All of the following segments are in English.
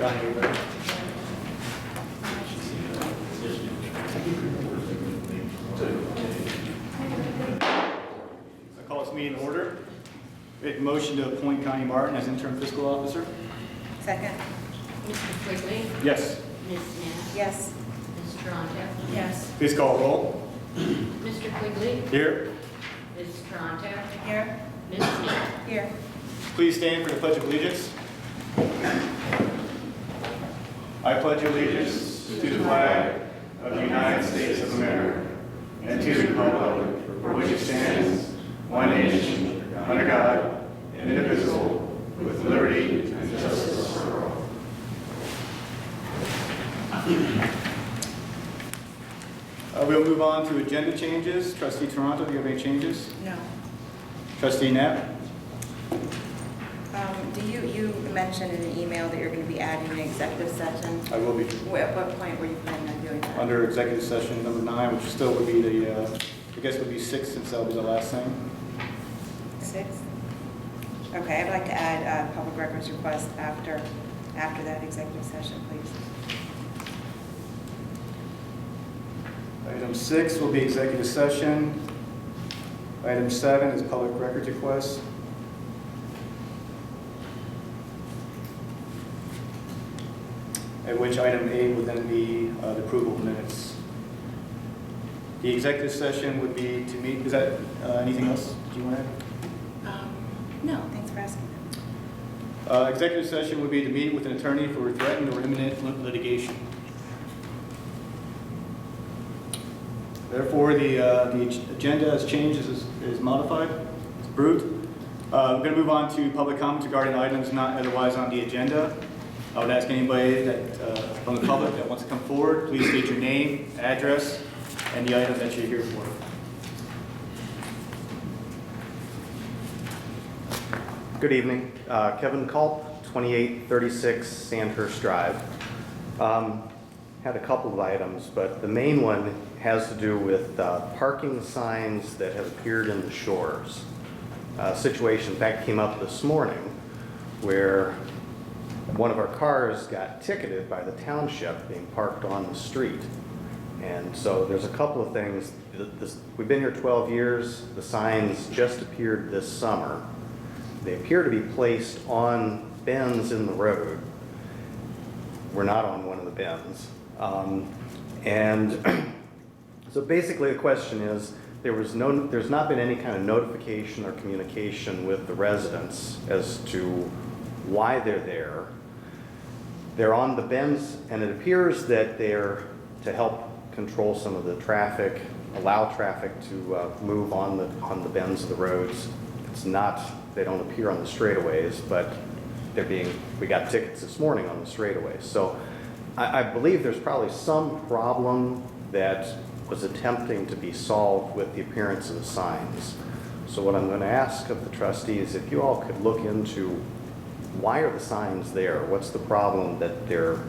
Donnie. I call this meeting to order. Make a motion to appoint Connie Martin as interim fiscal officer. Second. Mr. Quigley? Yes. Ms. Smith? Yes. Ms. Toronto? Yes. Please call roll. Mr. Quigley? Here. Ms. Toronto? Here. Ms. Smith? Here. Please stand for the Pledge of Allegiance. I pledge allegiance to the flag of the United States of America and to the republic for which it stands, one nation, under God, indivisible, with liberty and justice for all. We'll move on to agenda changes. Trustee Toronto, do you have any changes? No. Trustee Knapp? You mentioned in an email that you're going to be adding an executive session. I will be. At what point were you planning on doing that? Under executive session number 9, which still would be the, I guess would be 6 since that'll be the last thing. 6? Okay, I'd like to add a public records request after that executive session, please. Item 6 will be executive session. Item 7 is public records request. At which item 8 would then be the approval of minutes. The executive session would be to meet, is that anything else do you want to add? No, thanks for asking. Executive session would be to meet with an attorney for threatened or imminent litigation. Therefore, the agenda has changed, is modified, it's approved. We're going to move on to public comments regarding items not otherwise on the agenda. I would ask anybody that from the public that wants to come forward, please state your name, address, and the item that you're here for. Good evening. Kevin Culp, 2836 Sandhurst Drive. Had a couple of items, but the main one has to do with parking signs that have appeared in the shores. Situation, in fact, came up this morning where one of our cars got ticketed by the township being parked on the street. And so there's a couple of things. We've been here 12 years. The signs just appeared this summer. They appear to be placed on bends in the road. We're not on one of the bends. So basically the question is, there's not been any kind of notification or communication with the residents as to why they're there. They're on the bends, and it appears that they're to help control some of the traffic, allow traffic to move on the bends of the roads. It's not, they don't appear on the straightaways, but we got tickets this morning on the straightaways. So I believe there's probably some problem that was attempting to be solved with the appearance of the signs. So what I'm going to ask of the trustees, if you all could look into why are the signs there? What's the problem that they're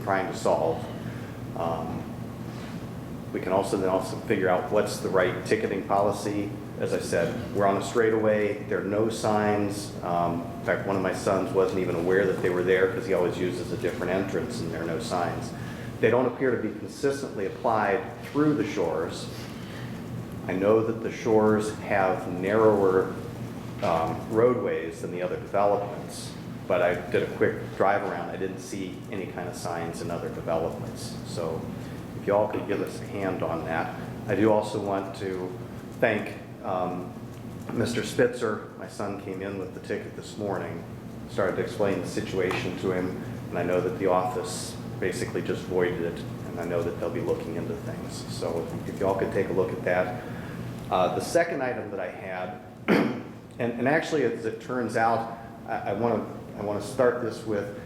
trying to solve? We can also figure out what's the right ticketing policy. As I said, we're on a straightaway. There are no signs. In fact, one of my sons wasn't even aware that they were there because he always uses a different entrance and there are no signs. They don't appear to be consistently applied through the shores. I know that the shores have narrower roadways than the other developments, but I did a quick drive around. I didn't see any kind of signs in other developments. So if you all could give us a hand on that. I do also want to thank Mr. Spitzer. My son came in with the ticket this morning, started to explain the situation to him, and I know that the office basically just voided it, and I know that they'll be looking into things. So if you all could take a look at that. The second item that I had, and actually as it turns out, I want to start this with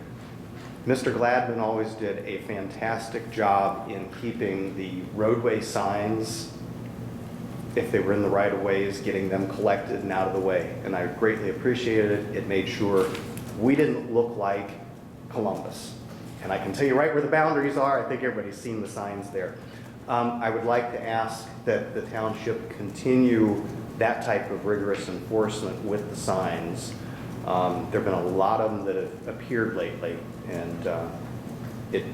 Mr. Gladman always did a fantastic job in keeping the roadway signs, if they were in the right of ways, getting them collected and out of the way. And I greatly appreciated it. It made sure we didn't look like Columbus. And I can tell you right where the boundaries are. I think everybody's seen the signs there. I would like to ask that the township continue that type of rigorous enforcement with the signs. There've been a lot of them that have appeared lately, and it,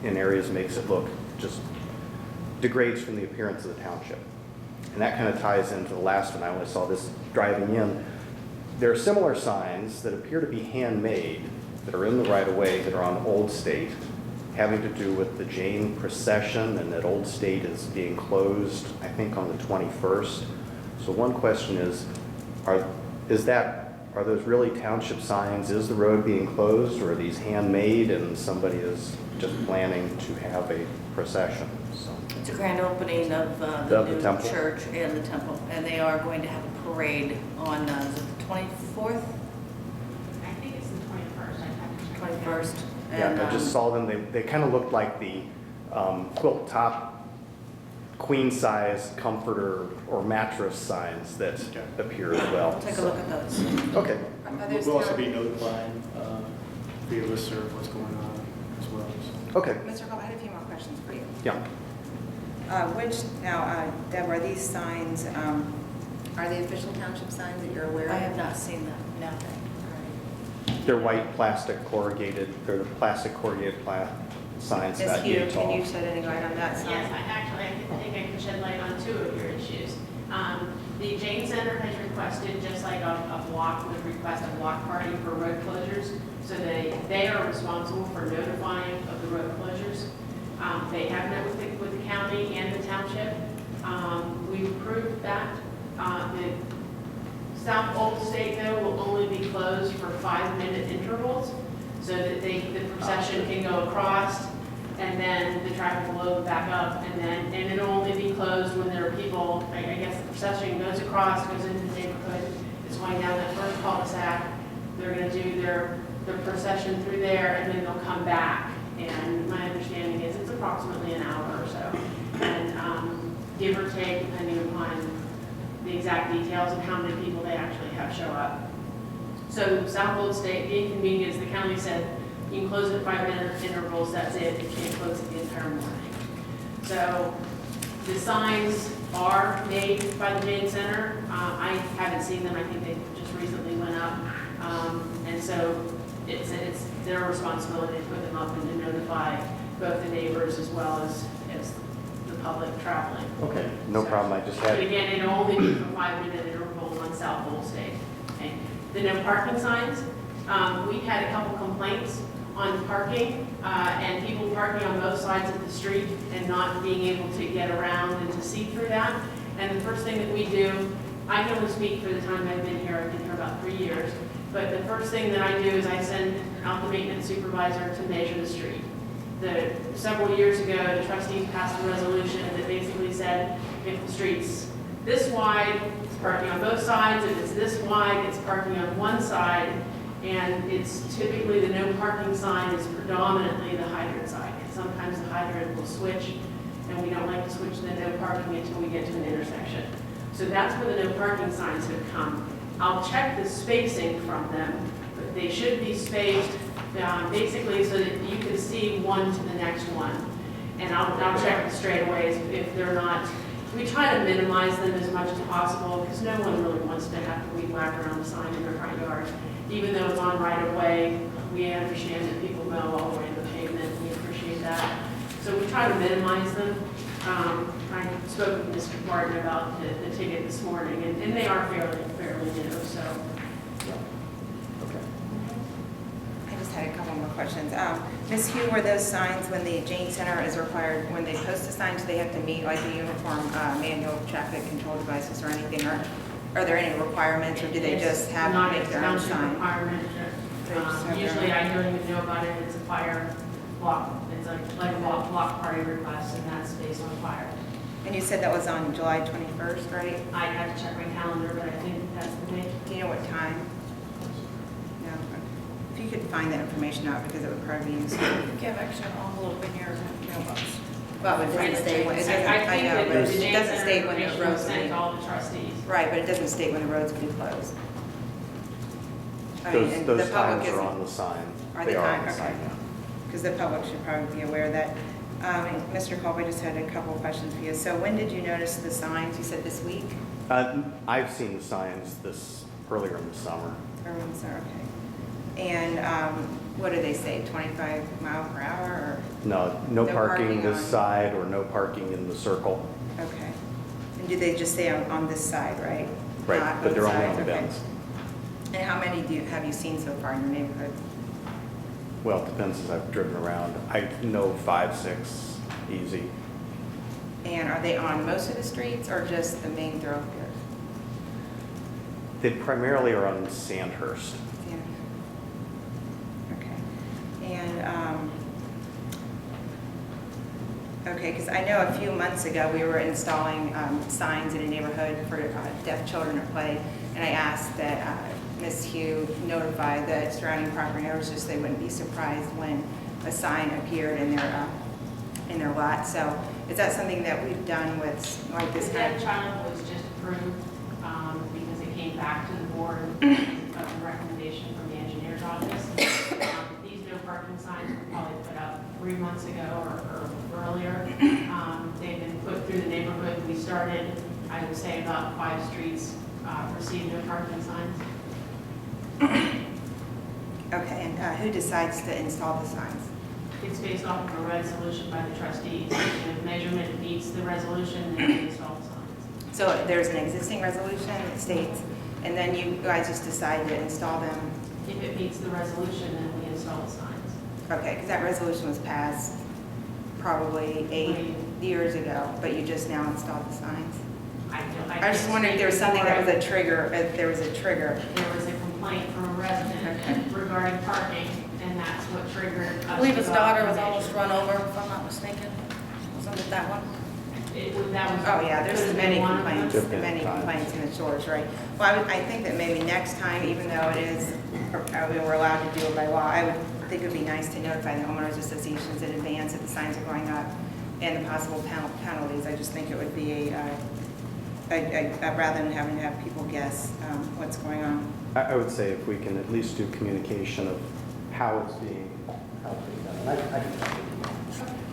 in areas, makes it look just degrades from the appearance of the township. And that kind of ties into the last one. I only saw this driving in. There are similar signs that appear to be handmade that are in the right-of-way that are on Old State, having to do with the Jane procession, and that Old State is being closed, I think, on the 21st. So one question is, are those really township signs? Is the road being closed, or are these handmade and somebody is just planning to have a procession? So, It's a grand opening of The the new temple. church and the temple, and they are going to have a parade on is it the 24th, I think it's the 21st. I have to check. 21st. yeah, And, I just saw them. They kind of looked like the quilt top queen size comforter or mattress signs that Okay. appear as well. We'll take a look at those. Okay. We'll also be notifying via listserv what's going on as well. So. Okay. Mr. Cole, I had a few more questions for you. Yeah. Deborah, these signs, are they official township signs that you're aware of? I have not seen them. No. All They're white plastic corrugated. They're the plastic corrugated signs. right. Ms. that Hugh, get tall. can you shed any light on that sign? Yes, I think I can shed light on two of your issues. The Jane Center has requested, just like a block would request a block party for road closures, so they are responsible for notifying of the road closures. They have met with the county and the township. We've approved that. The South Old State, though, will only be closed for 5-minute intervals, so that the procession can go across, and then the traffic will load back up, and it'll only be closed when there are people, I guess the procession goes across, goes into the neighborhood, it's going down that first cul-de-sac, they're gonna do their procession through there, and then they'll come back. And my understanding is it's approximately an hour or so, and give or take, depending upon the exact details of how many people they actually have show up. So South Old State, the inconvenience, the county said, you can close at 5-minute intervals, that's it, you can't close it the entire morning. So the signs are made by the Jane Center. I haven't seen them, I think they just recently went up. And so it's their responsibility to put them up and to notify both the neighbors as well as the public traveling. Okay. No problem. I just But had. again, it'll only be for 5-minute interval on South Old State. Okay. The no parking signs, we've had a couple complaints on parking and people parking on both sides of the street and not being able to get around and to see through that. And the first thing that we do, I can only speak for the time I've been here. I've been here about 3 years. But the first thing that I do is I send out the maintenance supervisor to measure the street. Several years ago, the trustees passed a resolution that basically said, if the street's this wide, it's parking on both sides. If it's this wide, it's parking on one side. And it's typically the no parking sign is predominantly the hydrant side. And sometimes the hydrant will switch, and we don't like to switch the no parking until we get to an intersection. So that's where the no parking signs have come. I'll check the spacing from them, but they should be spaced basically so that you can see one to the next one. And I'll check the straightaways if they're not. We try to minimize them as much as possible because no one really wants to have to weed whack around the sign in their front yard. Even though it's on right of way, we understand that people mow all the way to the pavement. We appreciate that. So we try to minimize them. I spoke with Mr. Martin about the ticket this morning, and they are fairly new, so. Okay. I just had a couple more questions. Ms. Hugh, were those signs, when the Jane Center is required, when they post a sign, do they have to meet like the uniform manual traffic control devices or anything? Or are there any requirements, or do they just have to make their own It's not a sign? township requirement. They just have their Usually own. I don't even know about it, it's a fire block, it's like a block party request, and that's based on fire. And you said that was on July 21st, right? I'd have to check my calendar, but I think that's the date. Do you know what time? No. If you could find that information out, because it would probably be useful. You have extra envelope in your mailbox. Well, it doesn't state when, it doesn't, I I think know, that but the it Jane doesn't Center state when the information roads was will sent be. to all the trustees. Right, but it doesn't state when the roads can be closed. I mean, and Those the public times are isn't- on the sign. Are they are on timed? the sign, Okay. yeah. Because the public should probably be aware of that. Mr. Colby, I just had a couple of questions for you. So when did you notice the signs? You said this week? I've seen the signs earlier in the summer. Everyone's there, okay. And what do they say, 25 mile per hour or? No No parking parking this on- side or no parking in the circle. Okay. And do they just say on this side, right? Right, Not but they're both only on sides? the Okay. bends. And how many have you seen so far in your neighborhood? Well, it depends as I've driven around. I know 5, 6, easy. And are they on most of the streets or just the main thoroughfares? They primarily are on Sandhurst. Yeah. Okay. And, okay, because I know a few months ago, we were installing signs in a neighborhood for deaf children to play, and I asked that Ms. Hugh notify the surrounding property owners, just so they wouldn't be surprised when a sign appeared in their lot. So is that something that we've done with, like this The kind deaf of? child was just approved because it came back to the board with a recommendation from the engineer's office. These no parking signs were probably put up 3 months ago or earlier. They've been put through the neighborhood. We started, I would say, about 5 streets received no parking signs. Okay, and who decides to install the signs? It's based off of a resolution by the trustees. If measurement meets the resolution, then we install the signs. So there's an existing resolution that states, and then you guys just decide to install them? If it meets the resolution, then we install the signs. Okay, because that resolution was passed probably 8 years ago, but you just now installed the signs? I was just wondering if there was something that was a trigger, if there was a trigger. There was a complaint from a resident regarding parking, and that's what triggered us. I believe his to go daughter out was and almost measure. run over, if I'm not mistaken. Wasn't it that one? That was. Oh, yeah, there's could have many been one of them. complaints, Different many times. complaints in the shores, right? Well, I think that maybe next time, even though it is, we were allowed to do it by law, I would think it would be nice to notify the homeowners associations in advance that the signs are going up and the possible penalties. I just think it would be rather than having to have people guess what's going on. I would say if we can at least do communication of how it's being done. I can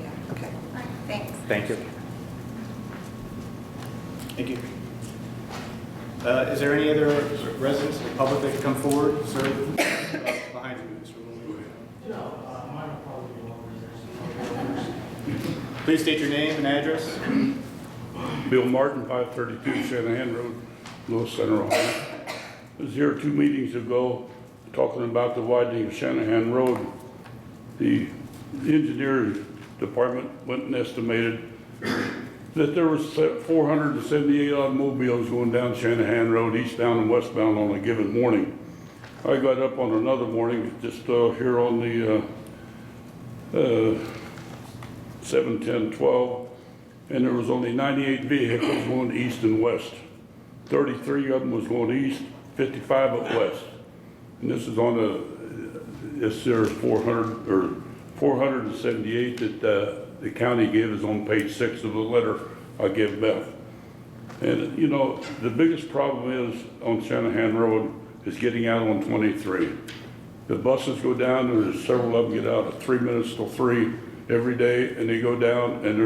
Yeah, okay, all right, thanks. Thank you. Thank you. Is there any other residents or public that can come forward? Sir, behind you, Mr. Woolman. No, mine will probably be longer. Please state your name and address. Bill Martin, 532 Shanahan Road, Louis Center, Ohio. I was here 2 meetings ago talking about the widening of Shanahan Road. The engineering department went and estimated that there was 478 automobiles going down Shanahan Road, eastbound and westbound on a given morning. I got up on another morning, just here on the 7-10-12, and there was only 98 vehicles going east and west. 33 of them was going east, 55 up west. And this is on there's 478 that the county gives on page 6 of the letter I give Beth. And you know, the biggest problem is on Shanahan Road is getting out on 23. The buses go down, and there's several of them get out at 3 minutes till 3 every day, and they go down, and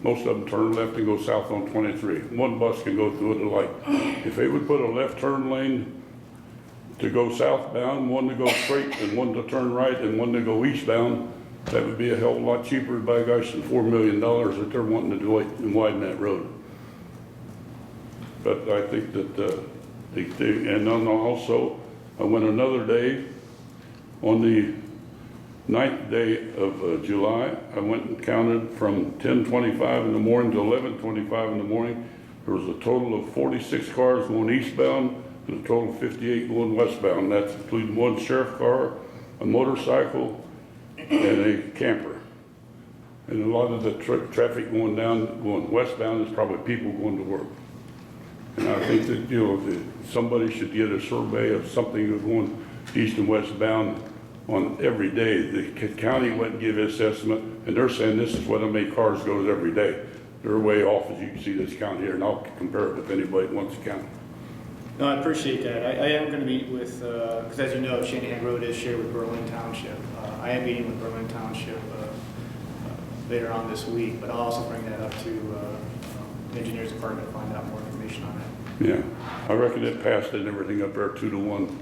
most of them turn left and go south on 23. One bus can go through it at a light. If they would put a left turn lane to go southbound, one to go straight, and one to turn right, and one to go eastbound, that would be a hell of a lot cheaper, by gosh, than $4 million that they're wanting to do it and widen that road. But I think that and then also, I went another day on the 9th day of July. I went and counted from 10:25 in the morning to 11:25 in the morning. There was a total of 46 cars going eastbound and a total of 58 going westbound. That's including one sheriff car, a motorcycle, and a camper. And a lot of the traffic going westbound is probably people going to work. And I think that, you know, that somebody should get a survey of something going east and westbound on every day. The county wouldn't give this estimate, and they're saying this is what how many cars goes every day. They're way off, as you can see this count here, and I'll compare it with anybody that wants to count. No, I appreciate that. I am going to meet with, because as you know, Shanahan Road is shared with Berlin Township. I am meeting with Berlin Township later on this week, but I'll also bring that up to the engineers department to find out more information on that. Yeah, I reckon it passed and everything up there 2 to 1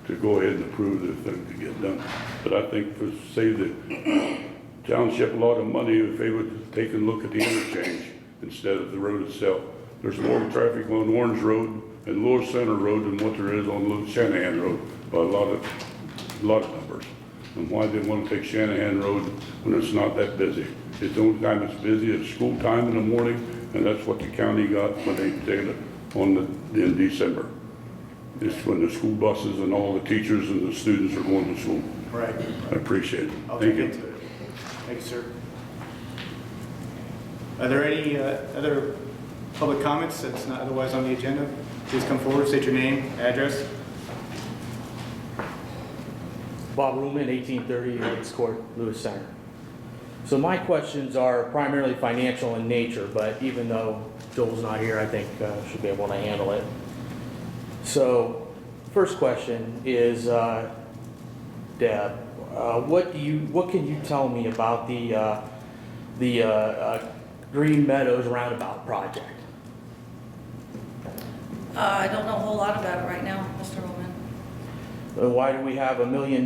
to go ahead and approve the thing to get done. But I think for save the township a lot of money if they would take a look at the interchange instead of the road itself. There's more traffic on Orange Road and Lower Center Road than what there is on Little Shanahan Road by a lot of numbers. And why they want to take Shanahan Road when it's not that busy? It's the only time it's busy, it's school time in the morning, and that's what the county got when they did it in December. It's when the school buses and all the teachers and the students are going to school. Right. I appreciate it. I'll Thank take you. into it. Thank you, sir. Are there any other public comments that's not otherwise on the agenda? Please come forward, state your name, address. Bob Ruhlman, 1830 Lakes Court, Lewis Center. So my questions are primarily financial in nature, but even though Joel's not here, I think should be able to handle it. So first question is, Deb, what can you tell me about the Green Meadows roundabout project? I don't know a whole lot about it right now, Mr. Roman. Why do we have $1 million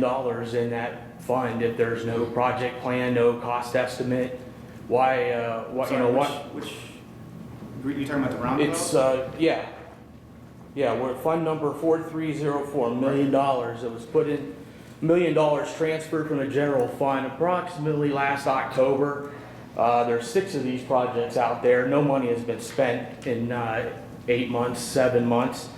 in that fund if there's no project plan, no cost estimate? Why, Which, you talking about the roundabout? It's, we're at fund number 4304, $1 million. It was put in, $1 million transferred from the general fund approximately last October. There's 6 of these projects out there. No money has been spent in 8 months, 7 months.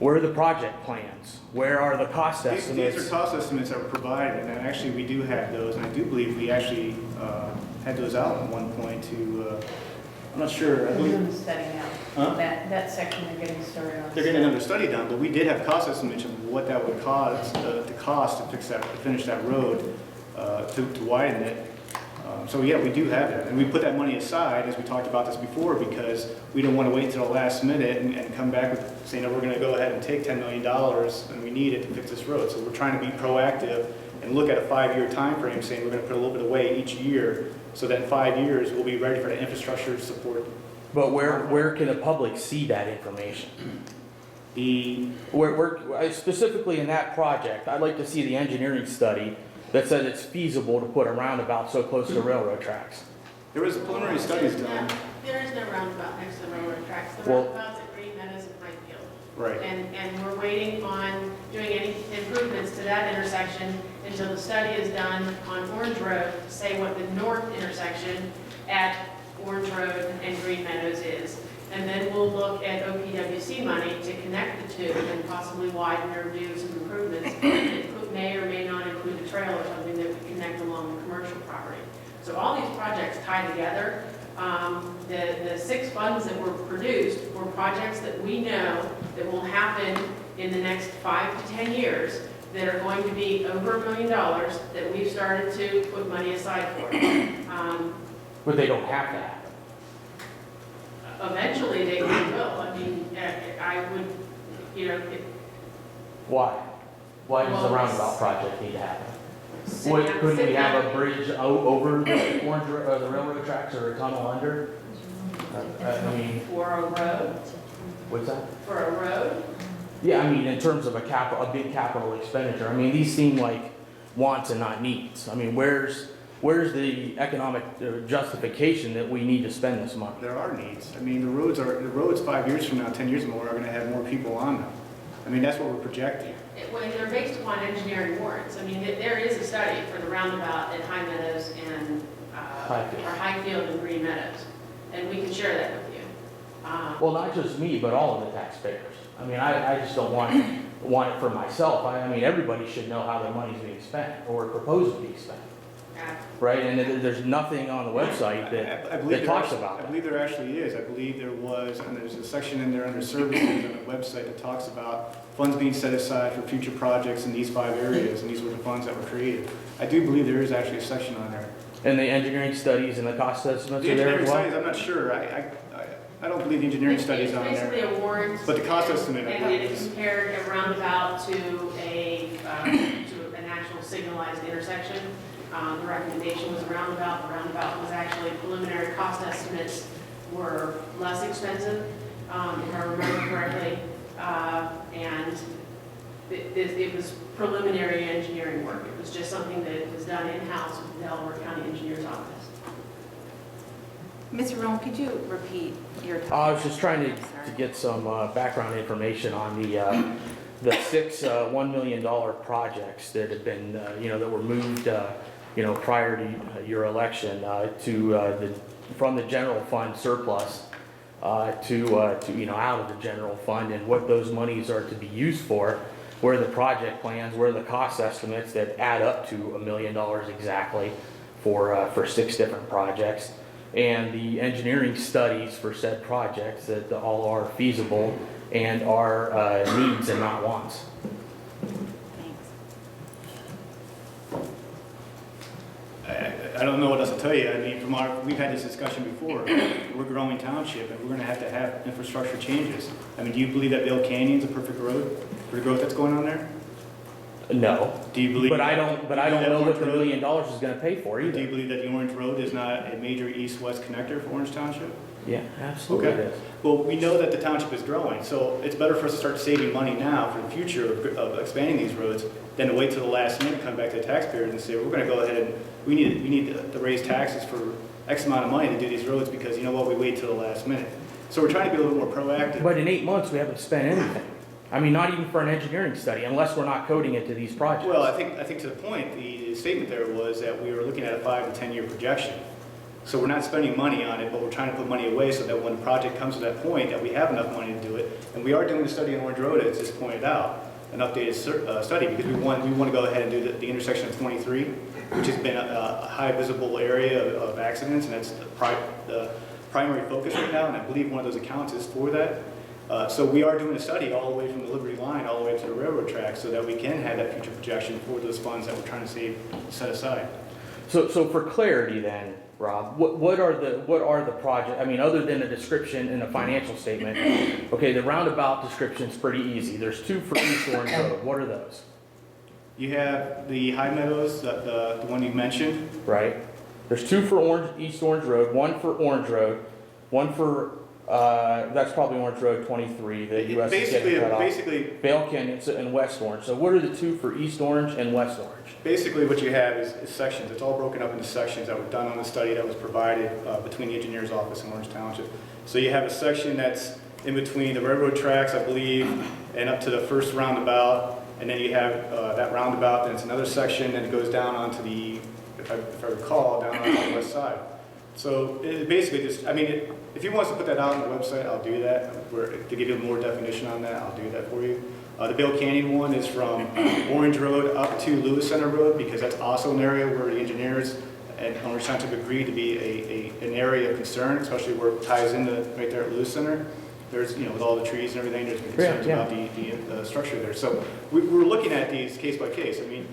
Where are the project plans? Where are the cost estimates? These are cost estimates that were provided, and actually we do have those, and I do believe we actually had those out at one point to, I'm not sure. I They're believe doing the study now. Huh? That section they're getting started on. they're getting another study done, but we did have cost estimates of what that would cost, the cost to finish that road, to widen it. So yeah, we do have that, and we put that money aside, as we talked about this before, because we don't want to wait until the last minute and come back with saying, no, we're going to go ahead and take $10 million and we need it to fix this road. So we're trying to be proactive and look at a 5-year time frame, saying we're going to put a little bit away each year, so that in 5 years we'll be ready for the infrastructure support. But where can the public see that information? Where specifically in that project, I'd like to see the engineering study that says it's feasible to put a roundabout so close to railroad tracks. There was preliminary studies done. There is no roundabout next to the railroad tracks. The Well- roundabout's at Green Meadows and Highfield. Right. And we're waiting on doing any improvements to that intersection until the study is done on Orange Road to say what the north intersection at Orange Road and Green Meadows is. And then we'll look at OPWC money to connect the two and possibly widen or do some improvements. It may or may not include a trail or something that would connect along the commercial property. So all these projects tie together. The 6 funds that were produced were projects that we know that will happen in the next 5 to 10 years that are going to be over $1 million that we've started to put money aside for. But they don't have that. Eventually, they will. I mean, I would, Why? Why does the Well, roundabout project need to happen? sit down- Couldn't sit we have down. a bridge over the orange, the railroad tracks or a tunnel under? I mean, For a road, what's that? for a road, Yeah, I mean, in terms of a big capital expenditure, I mean, these seem like wants and not needs. I mean, where's the economic justification that we need to spend this money? There are needs. I mean, the roads 5 years from now, 10 years more, are going to have more people on them. I mean, that's what we're projecting. when they're based upon engineering warrants. I mean, there is a study for the roundabout at High Meadows and, Highfield. or Highfield and Green Meadows, and we can share that with you. Well, not just me, but all of the taxpayers. I mean, I just don't want it for myself. I mean, everybody should know how their money's being spent or proposed to be spent, right? And there's nothing on the website I believe that there talks actually- about I that. believe there actually is. I believe there was, and there's a section in there under services on the website that talks about funds being set aside for future projects in these 5 areas, and these were the funds that were created. I do believe there is actually a section on there. And the engineering studies and the cost estimates The are there engineering as well? studies, I'm not sure. I don't believe the engineering studies on It's basically there. a warrant. But the cost estimate, I And believe, it is. compared a roundabout to an actual signalized intersection. The recommendation was a roundabout. The roundabout was actually preliminary cost estimates were less expensive, if I remember correctly. And it was preliminary engineering work. It was just something that was done in-house with the Delaware County Engineer's Office. Mr. Rowan, could you repeat your? I was just trying to Sorry. get some background information on the six $1 million projects that have been, that were moved, prior to your election from the general fund surplus to out of the general fund, and what those monies are to be used for, where the project plans, where the cost estimates that add up to $1 million exactly for six different projects, and the engineering studies for said projects that all are feasible and are needs and not wants. Thanks. I don't know what else to tell you. I mean, we've had this discussion before. We're a growing township, and we're going to have infrastructure changes. I mean, do you believe that Bill Canyon's a perfect road for the growth that's going on there? No. Do you believe? But I don't know what the $1 million is going to pay for Do you either. believe that the Orange Road is not a major east-west connector for Orange Township? Yeah, absolutely it Okay. is. Well, we know that the township is growing, so it's better for us to start saving money now for the future of expanding these roads than to wait till the last minute, come back to the taxpayers and say, we're going to go ahead and we need to raise taxes for X amount of money to do these roads because you know what, we wait till the last minute. So we're trying to be a little more proactive. But in 8 months, we haven't spent anything. I mean, not even for an engineering study, unless we're not coding it to these projects. Well, I think to the point, the statement there was that we were looking at a 5 to 10 year projection. So we're not spending money on it, but we're trying to put money away so that when the project comes to that point, that we have enough money to do it. And we are doing a study on Orange Road, as just pointed out, an updated study, because we want to go ahead and do the intersection of 23, which has been a high visible area of accidents, and that's the primary focus right now, and I believe one of those accounts is for that. So we are doing a study all the way from the Liberty line all the way to the railroad track so that we can have that future projection for those funds that we're trying to set aside. So for clarity then, Rob, what are the project, I mean, other than a description and a financial statement, okay, the roundabout description's pretty easy. There's 2 for East Orange Road. What are those? You have the High Meadows, the one you mentioned. Right? There's 2 for East Orange Road, 1 for Orange Road, 1 for, that's probably Orange Road 23, the US is getting cut off. Basically, Vale Canyon and West Orange. So what are the 2 for East Orange and West Orange? basically what you have is sections. It's all broken up into sections that were done on the study that was provided between the engineer's office and Orange Township. So you have a section that's in between the railroad tracks, I believe, and up to the first roundabout. And then you have that roundabout, then it's another section, and it goes down onto the, if I recall, down onto the west side. So it basically just, I mean, if he wants to put that out on the website, I'll do that. To give you more definition on that, I'll do that for you. The Bill Canyon one is from Orange Road up to Lewis Center Road, because that's also an area where the engineers and Orange Township agreed to be an area of concern, especially where it ties into right there at Lewis Center. There's, with all the trees and everything, there's been concerns about the structure there. So we're looking at these case by case. I mean,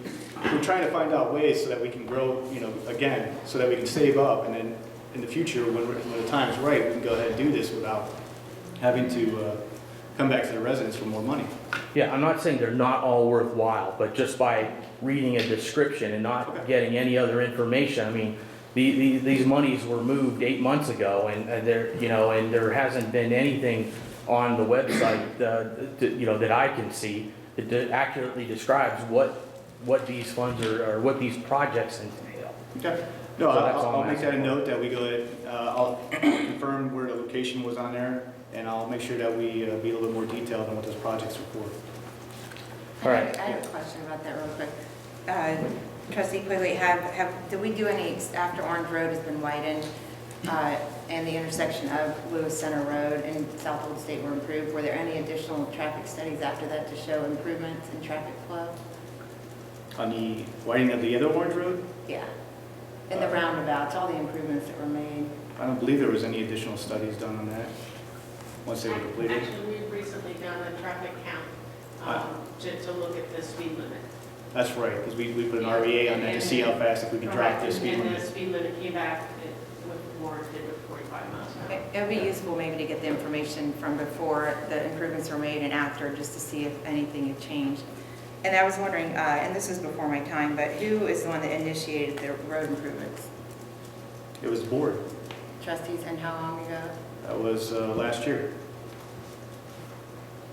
we're trying to find out ways so that we can grow, again, so that we can save up, and then in the future, when the time is right, we can go ahead and do this without having to come back to the residents for more money. Yeah, I'm not saying they're not all worthwhile, but just by reading a description and not getting any other information, I mean, these monies were moved 8 months ago, and there hasn't been anything on the website, that I can see that accurately describes what these funds are, or what these projects entail. Okay. No, So that's all I'll I'm make that a asking for. note that we go ahead, I'll confirm where the location was on there, and I'll make sure that we be a little bit more detailed on what those projects are for. All right. I have a question about that real quick. Trustee Quigley, did we do any, after Orange Road has been widened, and the intersection of Lewis Center Road and South Old State were improved, were there any additional traffic studies after that to show improvements in traffic flow? On the widening of the other Orange Road, Yeah. In the roundabouts, all the improvements that were made. I don't believe there was any additional studies done on that, once they were completed. Actually, we've recently done a traffic count to look at the speed limit. That's right, because we put an RVA on that to see how fast, if we can drop the speed And the limit. speed limit came back with warranted with 45 miles an hour. It would be useful maybe to get the information from before the improvements were made and after, just to see if anything had changed. And I was wondering, and this is before my time, but who is the one that initiated the road improvements? It was the board. Trustees, and how long ago? That was last year.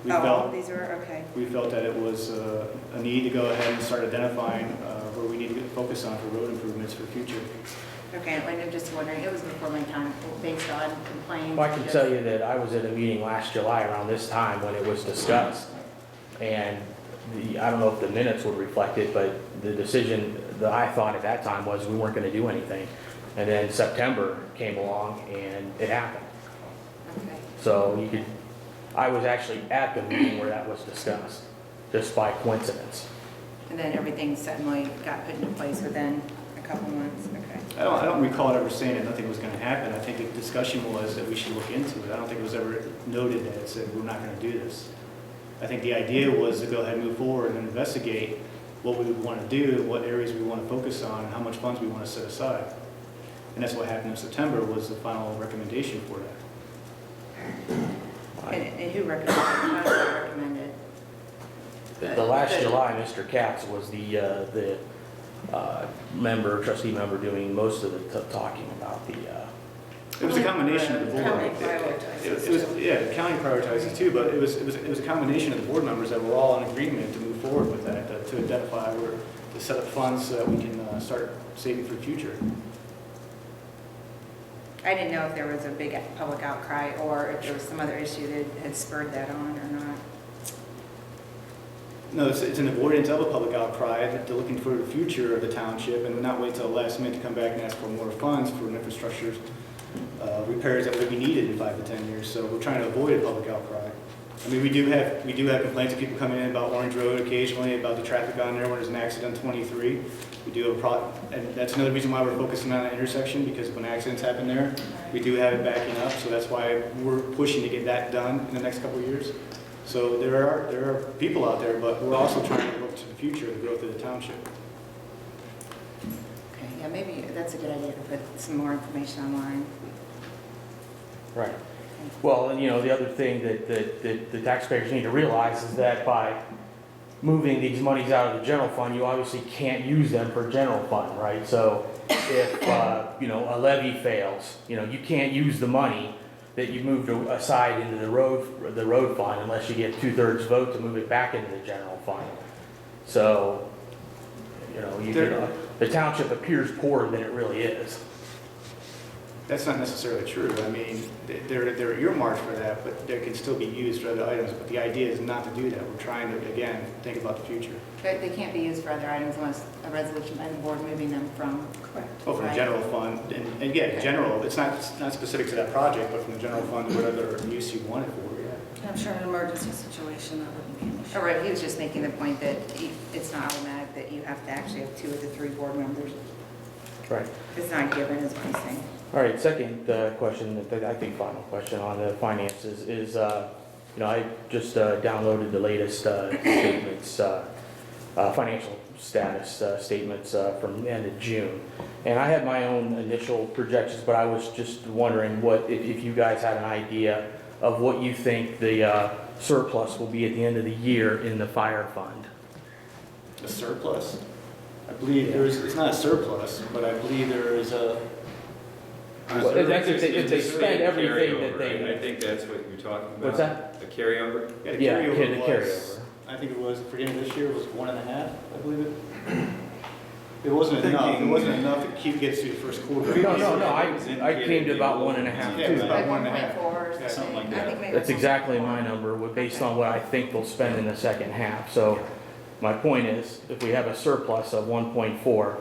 We Oh, all felt, of these are, okay. we felt that it was a need to go ahead and start identifying where we need to get focus on for road improvements for future. Okay, and I'm just wondering, it was before my time, based on complaints. Well, I can tell you that I was at a meeting last July around this time when it was discussed. And I don't know if the minutes would reflect it, but the decision that I thought at that time was we weren't gonna do anything. And then September came along and it happened. Okay. So you could, I was actually at the meeting where that was discussed, just by coincidence. And then everything suddenly got put into place within a couple months, okay. I don't recall it ever saying that nothing was going to happen. I think the discussion was that we should look into it. I don't think it was ever noted that it said we're not going to do this. I think the idea was to go ahead and move forward and investigate what we would want to do, what areas we want to focus on, and how much funds we want to set aside. And that's what happened in September was the final recommendation for that. And who recommended, how was it recommended? The last July, Mr. Katz was the trustee member doing most of the talking about the, It was a combination of the board. County prioritizes It was, too. yeah, the county prioritizes too, but it was a combination of the board members that were all in agreement to move forward with that, to identify where, to set up funds so that we can start saving for the future. I didn't know if there was a big public outcry or if there was some other issue that had spurred that on or not. No, it's an avoidance of a public outcry. They're looking for the future of the township and not wait till the last minute to come back and ask for more funds for infrastructure repairs that would be needed in 5 to 10 years. So we're trying to avoid a public outcry. I mean, we do have complaints of people coming in about Orange Road occasionally, about the traffic on there when there's an accident on 23. We do have a problem, and that's another reason why we're focusing on that intersection, because when accidents happen there, we do have it backing up. So that's why we're pushing to get that done in the next couple of years. So there are people out there, but we're also trying to look to the future, the growth of the township. Okay, yeah, maybe that's a good idea to put some more information online. right. Well, and the other thing that the taxpayers need to realize is that by moving these monies out of the general fund, you obviously can't use them for general fund, right? So if, a levy fails, you can't use the money that you moved aside into the road fund unless you get 2/3 vote to move it back into the general fund. So, the township appears poorer than it really is. That's not necessarily true. I mean, they're earmarked for that, but they can still be used for other items. But the idea is not to do that. We're trying to, again, think about the future. But they can't be used for other items unless a resolution by the board moving them from. Correct. Oh, from the Right. general fund, and yeah, general, it's not specific to that project, but from the general fund, whatever use you want it for, yeah. I'm sure in an emergency situation, that wouldn't be an issue. All right, he was just making the point that it's not automatic that you have to actually have 2 of the 3 board members. Right. It's not given, is what he's saying. All right, second question, I think final question on the finances is, I just downloaded the latest statements, financial status statements from the end of June. And I had my own initial projections, but I was just wondering if you guys had an idea of what you think the surplus will be at the end of the year in the fire fund. A surplus? I believe it's not a surplus, but I believe there is a, Well, that's if they spend everything that they. Right? I think that's what you're talking about. What's that? A carryover? yeah, the Yeah, carryover the was, carryover. I think it was, for the end of this year, was 1.5, I believe it. It wasn't enough. It wasn't enough to get us through the first quarter. No, I came to about 1.5. Yeah, it was about Like 1.5. 1.4 or Yeah, something like that. I think maybe That's exactly my number, based on what I think they'll spend in the second half. So my point is, if we have a surplus of 1.4,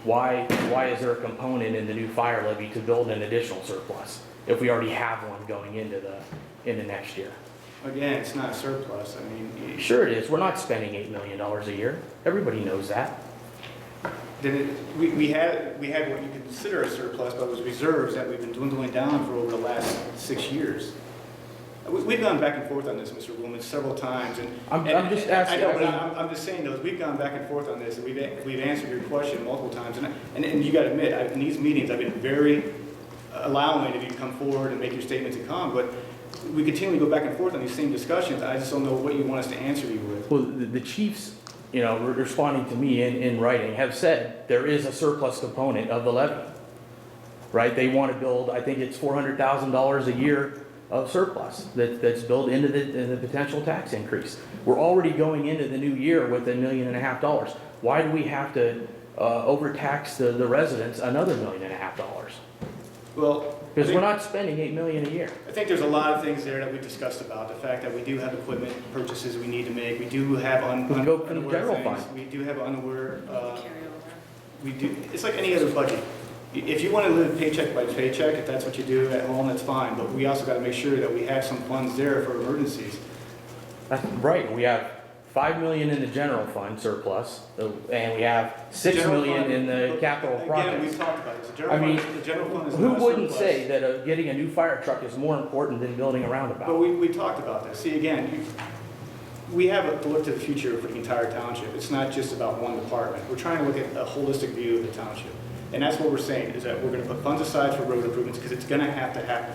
why is there a component in the new fire levy to build an additional surplus if we already have one going into next year? Again, it's not a surplus. I mean, Sure it is. We're not spending $8 million a year. Everybody knows that. then we had what you could consider a surplus, but it was reserves that we've been dwindling down for over the last 6 years. We've gone back and forth on this, Mr. Woolman, several times, and I'm just asking. I know, but I'm just saying, though, we've gone back and forth on this, and we've answered your question multiple times, and you got to admit, in these meetings, I've been very allowing of you to come forward and make your statements and come, but we continue to go back and forth on these same discussions. I just don't know what you want us to answer you with. Well, the chiefs, responding to me in writing, have said there is a surplus component of the levy, right? They want to build, I think it's $400,000 a year of surplus that's built into the potential tax increase. We're already going into the new year with $1.5 million. Why do we have to overtax the residents another $1.5 million? Well, Because we're not spending $8 million a year. I think there's a lot of things there that we've discussed about, the fact that we do have equipment purchases we need to make, we do have We go from the unaware general things, fund. we do have unaware, Carry over. we do, it's like any other budget. If you want to live paycheck by paycheck, if that's what you do at home, that's fine, but we also got to make sure that we have some funds there for emergencies. That's right. We have $5 million in the general fund surplus, and we have $6 General million fund- in the capital Again, projects. we've talked about this, I mean, the general fund is Who not wouldn't surplus. say that getting a new fire truck is more important than building a But roundabout? we talked about this. See, again, we have to look to the future for the entire township. It's not just about one department. We're trying to look at a holistic view of the township. And that's what we're saying, is that we're going to put funds aside for road improvements because it's going to have to happen.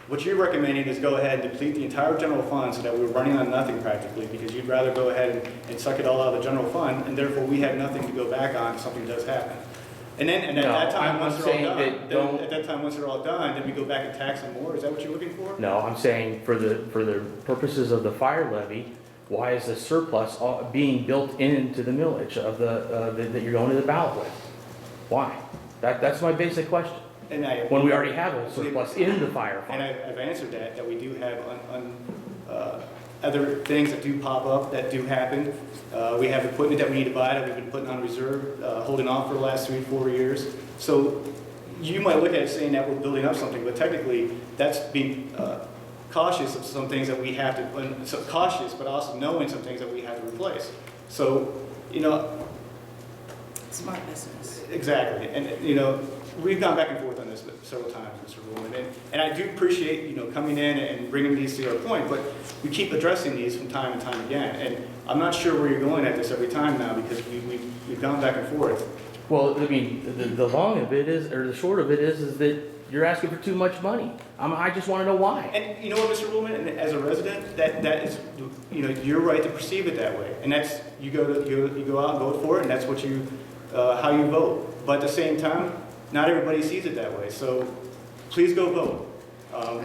What you're recommending is go ahead and deplete the entire general fund so that we're running on nothing practically, because you'd rather go ahead and suck it all out of the general fund, and therefore we have nothing to go back on if something does happen. And at No, that time, I'm once they're all saying done, that don't- at that time, once they're all done, then we go back and tax them more. Is that what you're looking for? No, I'm saying for the purposes of the fire levy, why is the surplus being built into the millage of that you're going to the ballot with? Why? That's my basic question. And When we already have a surplus in the fire And fund. I've answered that we do have other things that do pop up, that do happen. We have equipment that we need to buy that we've been putting on reserve, holding off for the last 3-4 years. So you might look at it saying that we're building up something, but technically that's being cautious of some things that we have to, so cautious, but also knowing some things that we have to replace. So, Smart business. exactly, and we've gone back and forth on this several times, Mr. Ruhlman, and I do appreciate coming in and bringing these to our point, but we keep addressing these from time and time again, and I'm not sure where you're going at this every time now because we've gone back and forth. Well, I mean, the long of it is, or the short of it is that you're asking for too much money. I just want to know why. And you know what, Mr. Ruhlman, and as a resident, that is your right to perceive it that way, and that's you go out and vote for it, and that's what how you vote. But at the same time, not everybody sees it that way, so please go vote.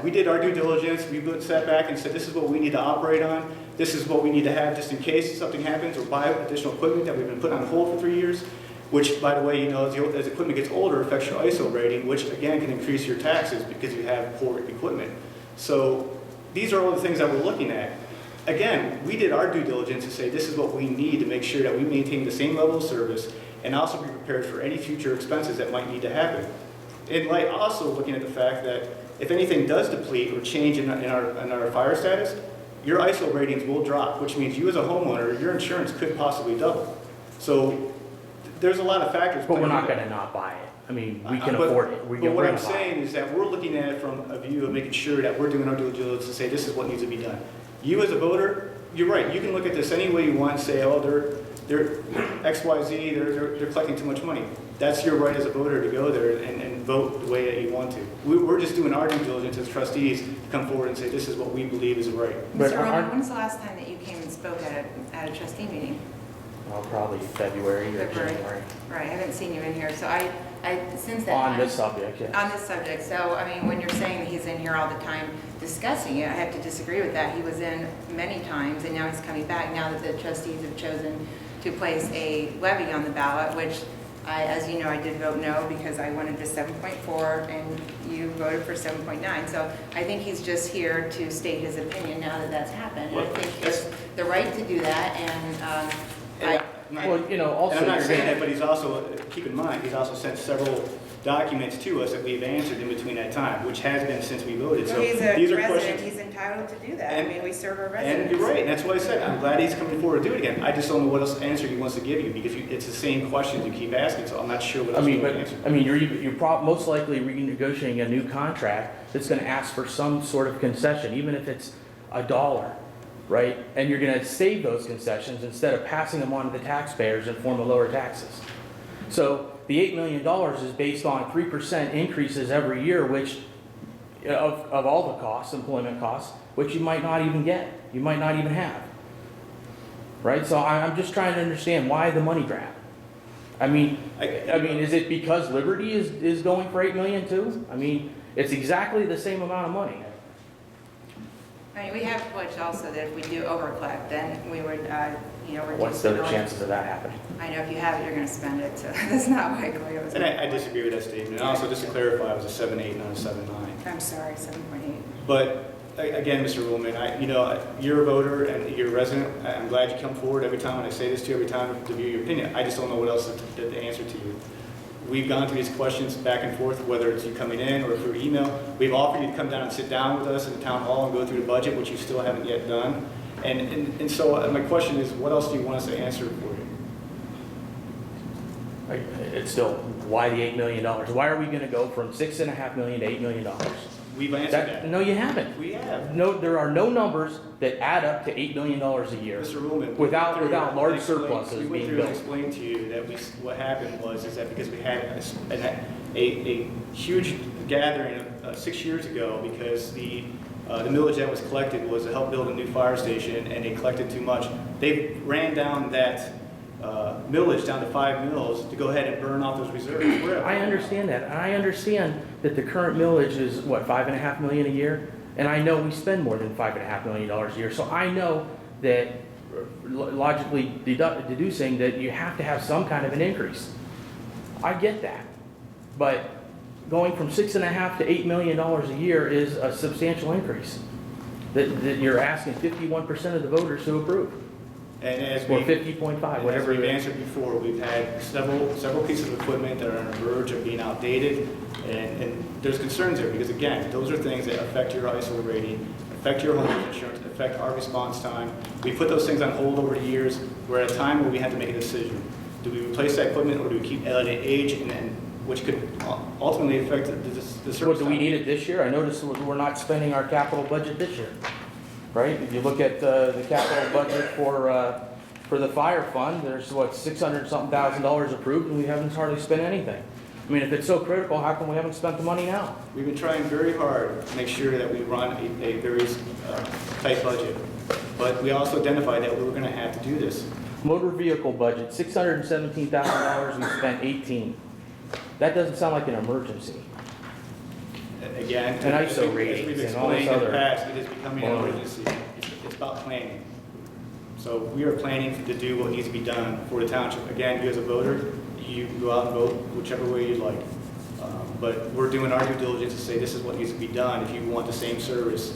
We did our due diligence. We sat back and said, this is what we need to operate on. This is what we need to have just in case something happens, or buy additional equipment that we've been putting on hold for 3 years, which, by the way, as equipment gets older, affects your ISO rating, which, again, can increase your taxes because you have poor equipment. So these are all the things that we're looking at. Again, we did our due diligence to say this is what we need to make sure that we maintain the same level of service and also be prepared for any future expenses that might need to happen. In light also looking at the fact that if anything does deplete or change in our fire status, your ISO ratings will drop, which means you as a homeowner, your insurance could possibly double. So there's a lot of factors. But we're not going to not buy it. I mean, we can But- afford it. But what I'm saying is that we're looking at it from a view of making sure that we're doing our due diligence to say this is what needs to be done. You as a voter, you're right. You can look at this any way you want and say, oh, they're XYZ, they're collecting too much money. That's your right as a voter to go there and vote the way that you want to. We're just doing our due diligence as trustees to come forward and say this is what we believe is right. But Mr. Roman, aren't- when's the last time that you came and spoke at a trustee meeting? Probably February or February. January. Right, I haven't seen you in here, so I since that On time. this subject, yes. On this subject, so, I mean, when you're saying that he's in here all the time discussing it, I have to disagree with that. He was in many times, and now he's coming back, now that the trustees have chosen to place a levy on the ballot, which, as you know, I did vote no, because I wanted just 7.4, and you voted for 7.9. So I think he's just here to state his opinion now that that's happened. And I think he has the right to do that, and Well, also. And I'm not you're saying gonna- that, but he's also, keep in mind, he's also sent several documents to us that we've answered in between that time, which has been since we voted. So he's a these are resident, questions. he's entitled to do that. I And- mean, we serve our And residents. you're right, and that's what I said. I'm glad he's coming forward to do it again. I just don't know what else answer he wants to give you, because it's the same questions you keep asking, so I'm not sure what I else mean, you want but, to answer. I mean, you're most likely renegotiating a new contract that's gonna ask for some sort of concession, even if it's $1, right? And you're gonna save those concessions instead of passing them on to the taxpayers in form of lower taxes. So the $8 million is based on 3% increases every year, which, of all the costs, employment costs, which you might not even get, you might not even have. Right? So I'm just trying to understand why the money grab. I mean, is it because Liberty is going for $8 million too? I mean, it's exactly the same amount of money. I mean, we have pledged also that if we do overcollect, then we would, reduce. What's the millage. chances of that happening? I know if you have it, you're gonna spend it, so that's not likely. It was- And I disagree with that statement. And also, just to clarify, it was a 7.8, not a 7.9. I'm sorry, 7.8. But again, Mr. Ruhlman, you're a voter and you're a resident. I'm glad you come forward every time, and I say this to you every time to view your opinion. I just don't know what else to answer to you. We've gone through these questions back and forth, whether it's you coming in or through email. We've offered you to come down and sit down with us in the town hall and go through the budget, which you still haven't yet done. And so my question is, what else do you want us to answer for you? It's still, why the $8 million? Why are we gonna go from $6.5 million to $8 million? We've answered that. No, you haven't. We have. No, there are no numbers that add up to $8 million a year. Mr. Ruhlman. Without large We surpluses went being through and built. explained to you that what happened was that because we had a huge gathering 6 years ago because the millage that was collected was to help build a new fire station, and they collected too much. They ran down that millage down to 5 mills to go ahead and burn off those reserves. I understand that. I understand that the current millage is, what, $5.5 million a year? And I know we spend more than $5.5 million a year. So I know that logically deducing that you have to have some kind of an increase. I get that. But going from $6.5 to $8 million a year is a substantial increase that you're asking 51% of the voters to approve. And as Or we 50.5, whatever. As we've answered before, we've had several pieces of equipment that are on the verge of being outdated, and there's concerns there, because again, those are things that affect your ISO rating, affect your homeowner's insurance, affect our response time. We put those things on hold over the years. We're at a time where we have to make a decision. Do we replace that equipment, or do we keep letting it age, and which could ultimately affect the service What, do we time? need it this year? I noticed we're not spending our capital budget this year, right? If you look at the capital budget for the fire fund, there's what, $600-something thousand approved, and we haven't hardly spent anything. I mean, if it's so critical, how come we haven't spent the money now? We've been trying very hard to make sure that we run a very tight budget, but we also identified that we were going to have to do this. Motor vehicle budget, $617,000, we spent 18. That doesn't sound like an emergency. Again, And as ISO we've ratings and all this explained in the other- past, it is becoming an emergency. It's about planning. So we are planning to do what needs to be done for the township. Again, you as a voter, you can go out and vote whichever way you'd like. But we're doing our due diligence to say this is what needs to be done if you want the same service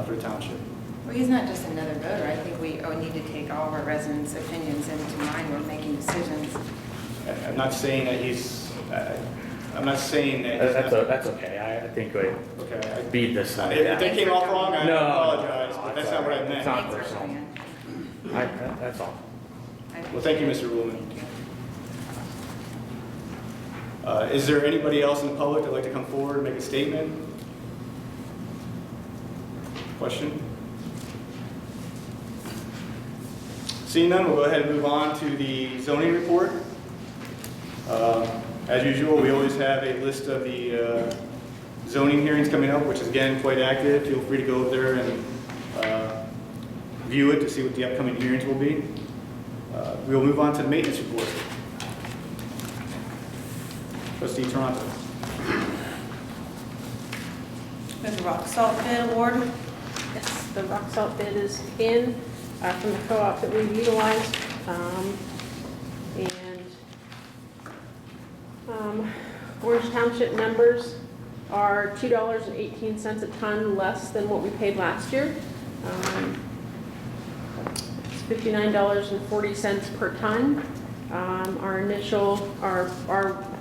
for the township. Well, he's not just another voter. I think we need to take all of our residents' opinions into mind when making decisions. I'm not saying that I'm not saying that That's okay. I think we okay. beat this one. If that came off wrong, I No, apologize, no, but it's that's not what I all right. meant. It's not Thanks for personal. coming in. That's all. Well, thank you, Mr. Ruhlman. Is there anybody else in the public that'd like to come forward and make a statement? Question? Seeing none, we'll go ahead and move on to the zoning report. As usual, we always have a list of the zoning hearings coming up, which is again quite active. Feel free to go over there and view it to see what the upcoming hearings will be. We will move on to the maintenance report. Trustee Toronto. There's a rock salt bid award. Yes, the rock salt bid is in from the co-op that we've utilized. Orange Township members are $2.18 a ton less than what we paid last year. It's $59.40 per ton. Our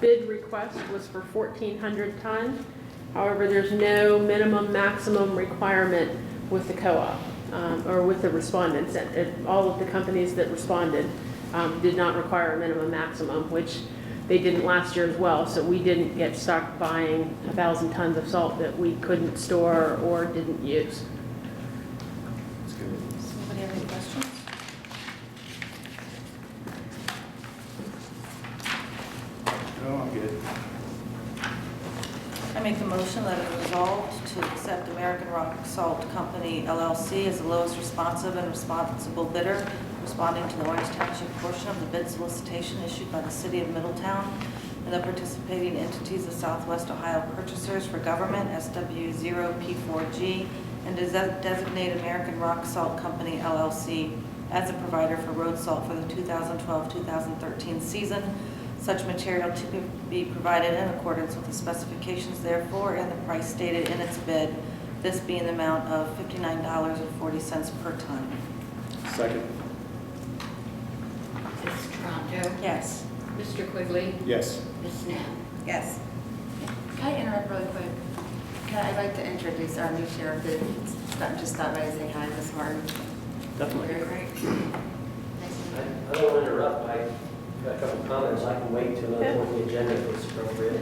bid request was for 1,400 ton. However, there's no minimum maximum requirement with the co-op or with the respondents. All of the companies that responded did not require a minimum maximum, which they didn't last year as well. So we didn't get stuck buying 1,000 tons of salt that we couldn't store or didn't use. That's good. Does anybody have any questions? No, I'm good. I make the motion that it is resolved to accept American Rock Salt Company LLC as the lowest responsive and responsible bidder responding to the Orange Township portion of the bid solicitation issued by the City of Middletown and the participating entities of Southwest Ohio Purchasers for Government, SW0P4G, and to designate American Rock Salt Company LLC as a provider for road salt for the 2012-2013 season. Such material to be provided in accordance with the specifications therefore and the price stated in its bid, this being the amount of $59.40 per ton. Second. Ms. Toronto? Yes. Mr. Quigley? Yes. Ms. Knapp? Yes. Can I interrupt really quick? I'd like to introduce our new sheriff that just stopped by to say hi, Ms. Martin. Definitely. Very great. I don't want to interrupt. I got a couple of comments. I can wait till another point on the agenda if it's appropriate.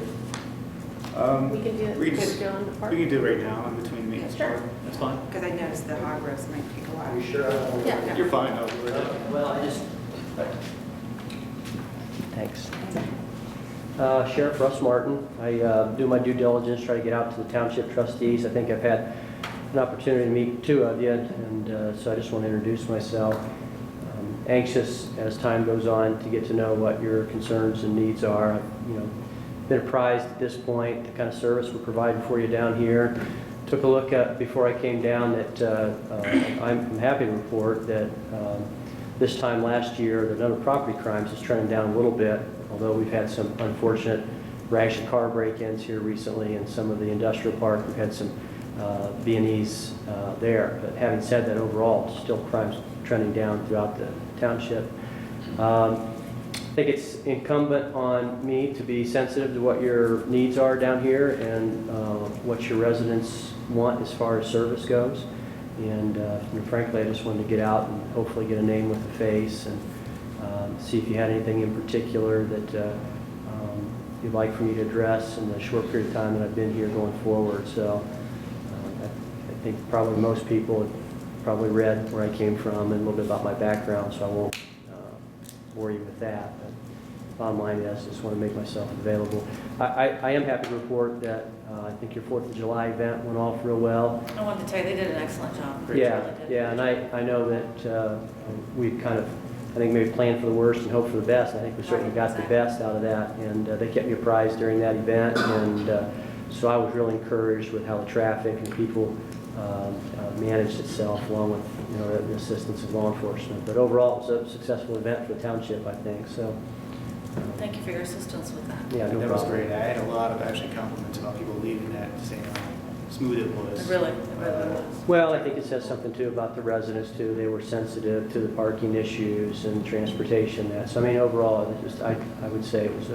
We can do it We can before just- we go on the park. We can do it right now in between meetings. Sure. That's fine. Because I noticed the hog roast might take a Are while. you sure? I don't want to- Yeah. You're fine. I'll do it. Well, I just... Thanks. Sheriff Russ Martin. I do my due diligence, try to get out to the Township Trustees. I think I've had an opportunity to meet two of you, and so I just want to introduce myself. Anxious as time goes on to get to know what your concerns and needs are. I've, been apprised at this point the kind of service we're providing for you down here. Took a look at before I came down that I'm happy to report that this time last year the number of property crimes is trending down a little bit, although we've had some unfortunate rash and car break-ins here recently in some of the industrial park. We've had some B&Es there. But having said that, overall, still crimes trending down throughout the township. I think it's incumbent on me to be sensitive to what your needs are down here and what your residents want as far as service goes. And frankly, I just wanted to get out and hopefully get a name with a face and see if you had anything in particular that you'd like for me to address in the short period of time that I've been here going forward. So I think probably most people have probably read where I came from and a little bit about my background, so I won't bore you with that. But bottom line is, I just want to make myself available. I am happy to report that I think your 4th of July event went off real well. I wanted to tell you, they did an excellent job. Yeah, and I know that we kind of, I think maybe planned for the worst and hoped for the best. I think we certainly got the best out of that, and they kept me apprised during that event, and so I was really encouraged with how the traffic and people managed itself, along with the assistance of law enforcement. But overall, it was a successful event for the township, I think. So, Thank you for your assistance with that. yeah, no That was problem. great. I had a lot of actually compliments about people leaving that, saying how smooth it was. It really was. Well, I think it says something too about the residents too. They were sensitive to the parking issues and transportation. So I mean, overall, I would say it was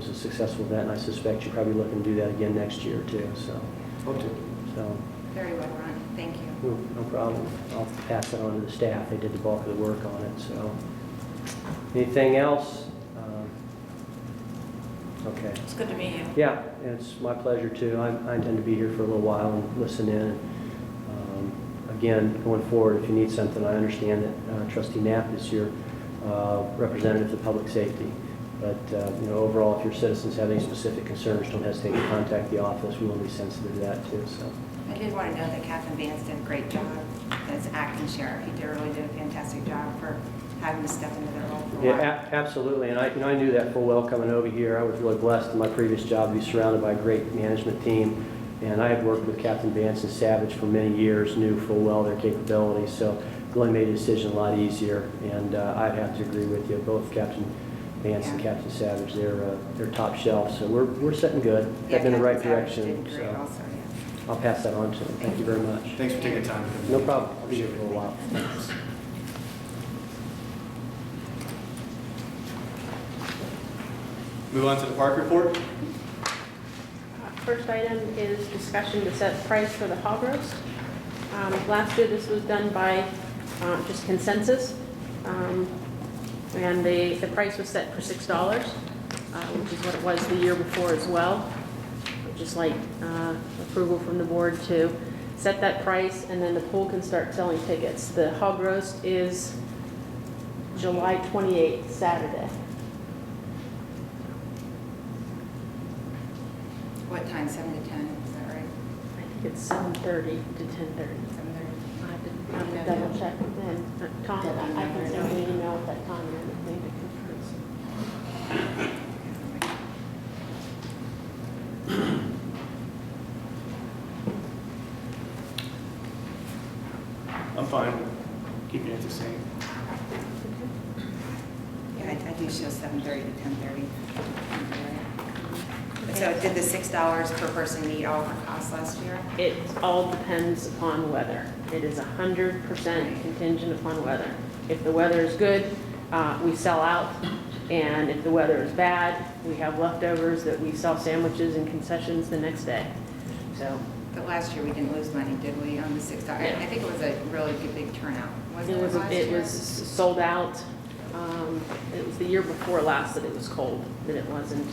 a successful event, and I suspect you're probably looking to do that again next year too. So, Hope to. so Very well run. Thank you. no problem. I'll pass that on to the staff. They did the bulk of the work on it. So, anything else? Okay. It's good to meet you. Yeah, it's my pleasure too. I intend to be here for a little while and listen in. Again, going forward, if you need something, I understand that Trustee Knapp is your representative of public safety. But overall, if your citizens have any specific concerns, don't hesitate to contact the office. We will be sensitive to that too. So. I did want to note that Captain Vance did a great job as acting sheriff. He really did a fantastic job for having to step into that role for a while. Yeah, absolutely. And I knew that full well coming over here. I was really blessed in my previous job to be surrounded by a great management team. And I had worked with Captain Vance and Savage for many years, knew full well their capabilities. So really made a decision a lot easier. And I'd have to agree with you, both Captain Vance and Captain Savage, they're top shelf. So we're sitting good, heading in the right direction. Did So great also, yeah. I'll pass that on to them. Thank you very much. Thanks for taking the time. No problem. I'll be here for a while. Thanks. Move on to the park report. First item is discussion to set price for the hog roast. Last year, this was done by just consensus, and the price was set for $6, which is what it was the year before as well. Just like approval from the board to set that price, and then the pool can start selling tickets. The hog roast is July 28th, Saturday. What time, 7 to 10, is that right? I think it's 7:30 to 10:30. 7:30. I have to double check then. Tom, I can send you an email at that time and everything to confirm. I'm fine with keeping it the same. Yeah, I do show 7:30 to 10:30. So did the $6 per person meet all of our costs last year? It all depends upon weather. It is 100% contingent upon weather. If the weather is good, we sell out, and if the weather is bad, we have leftovers that we sell sandwiches and concessions the next day. So But last year, we didn't lose money, did we, on the $6? Yeah. I think it was a really good big turnout. Wasn't it was last year? sold out. It was the year before last that it was cold, that it wasn't.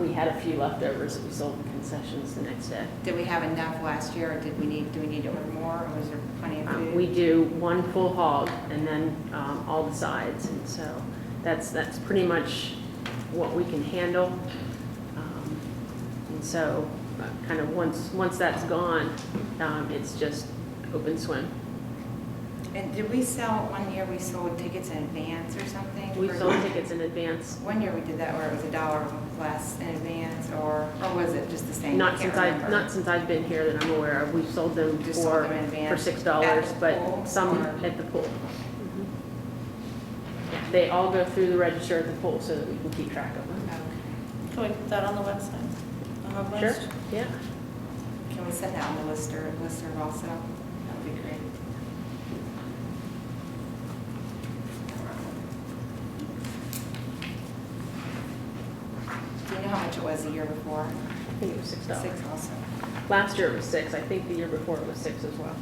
We had a few leftovers that we sold in concessions the next day. Did we have enough last year, or do we need to order more, or was there plenty of food? We do one full hog and then all the sides, and so that's pretty much what we can handle. And so kind of once that's gone, it's just open swim. And did we sell, one year we sold tickets in advance or something? We sold tickets in advance. One year we did that where it was $1 less in advance, or was it just the same? Not I can't since remember. I've been here that I'm aware of. We've sold them Just sold for them in advance $6, at the but pool, some or- at the pool. They all go through the register at the pool so that we can keep track of them. Can we put that on the website? The hog Sure, list? yeah. Can we send that on the lister also? That would be great. Do you know how much it was the year before? I think it was $6. 6 also. Last year it was 6. I think the year before it was 6 as well.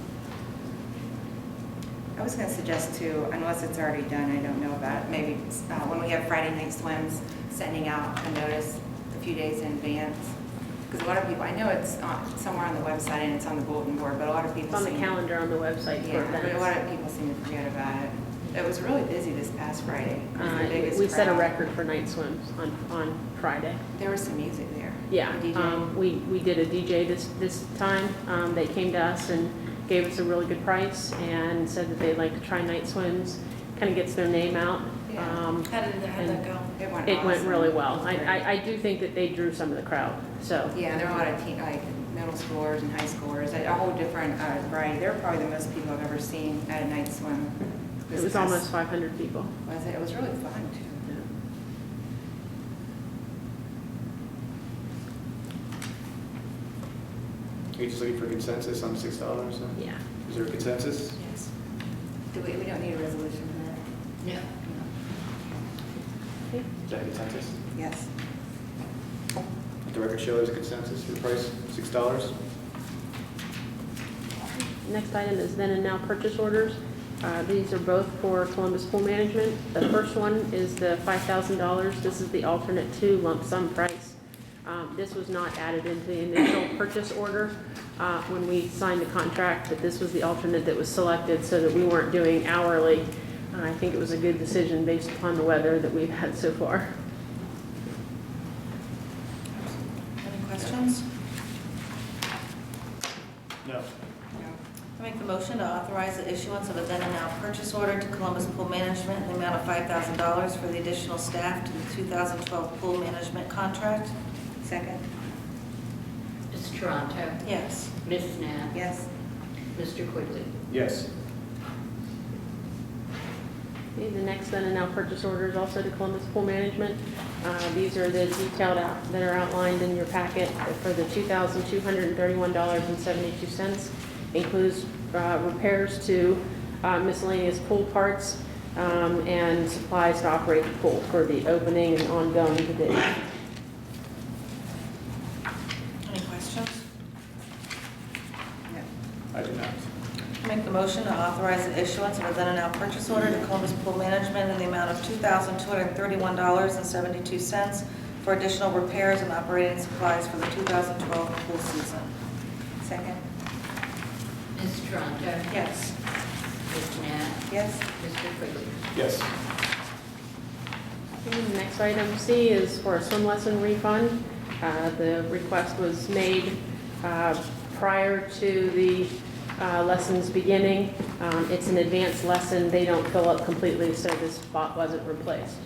I was going to suggest too, unless it's already done, I don't know about it, maybe when we have Friday night swims, sending out a notice a few days in advance. Because a lot of people, I know it's somewhere on the website and it's on the bulletin board, but a lot of people It's on the seem- calendar on the website for Yeah, but a events. lot of people seem to forget about it. It was really busy this past Friday. It was the biggest We set a crowd. record for night swims on Friday. There was some music there. Yeah, A DJ. we did a DJ this time. They came to us and gave us a really good price and said that they'd like to try night swims. Kind of gets their name out. Yeah. How'd that go? It went It went awesome. really well. It was great. I do think that they drew some of the crowd, so. Yeah, there were a lot of like middle schoolers and high schoolers, a whole different variety. They were probably the most people I've ever seen at a night swim. It was almost 500 people. Was it? It was really fun too. Are you just looking for consensus on $6? Then? Yeah. Is there a consensus? Yes. We don't need a resolution for that. Yeah. Is that a consensus? Yes. Let the record show there's a consensus for the price, $6? Next item is then and now purchase orders. These are both for Columbus Pool Management. The first one is the $5,000. This is the alternate 2 lump sum price. This was not added into the initial purchase order when we signed the contract, but this was the alternate that was selected so that we weren't doing hourly. I think it was a good decision based upon the weather that we've had so far. Any questions? No. I make the motion to authorize the issuance of a then and now purchase order to Columbus Pool Management in the amount of $5,000 for the additional staff to the 2012 pool management contract. Second? Mrs. Toronto? Yes. Mrs. Knapp? Yes. Mr. Quigley? Yes. Okay, the next then and now purchase orders also to Columbus Pool Management. These are the detailed out that are outlined in your packet for the $2,231.72. Includes repairs to miscellaneous pool parts and supplies to operate the pool for the opening and ongoing today. Any questions? No. I do not. I make the motion to authorize the issuance of a then and now purchase order to Columbus Pool Management in the amount of $2,231.72 for additional repairs and operating supplies for the 2012 pool season. Second? Mrs. Toronto? Yes. Mrs. Knapp? Yes. Mr. Quigley? Yes. Okay, the next item C is for a swim lesson refund. The request was made prior to the lessons beginning. It's an advanced lesson. They don't fill up completely, so this spot wasn't replaced.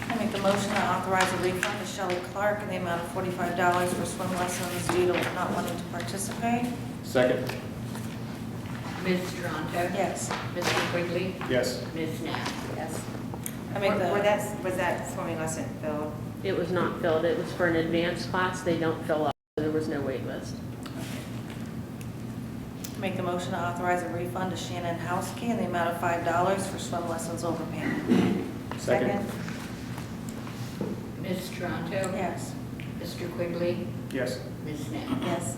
I make a motion to authorize a refund to Shelley Clark in the amount of $45 for swim lessons due to not wanting to participate. Second. Ms. Toronto? Yes. Mr. Quigley? Yes. Ms. Knapp? Yes. I make the, Was that swimming lesson filled? It was not filled. It was for an advanced class. They don't fill up. So there was no wait list. make the motion to authorize a refund to Shannon Houskey in the amount of $5 for swim lessons overpayment. Second. Ms. Toronto? Yes. Mr. Quigley? Yes. Ms. Knapp? Yes.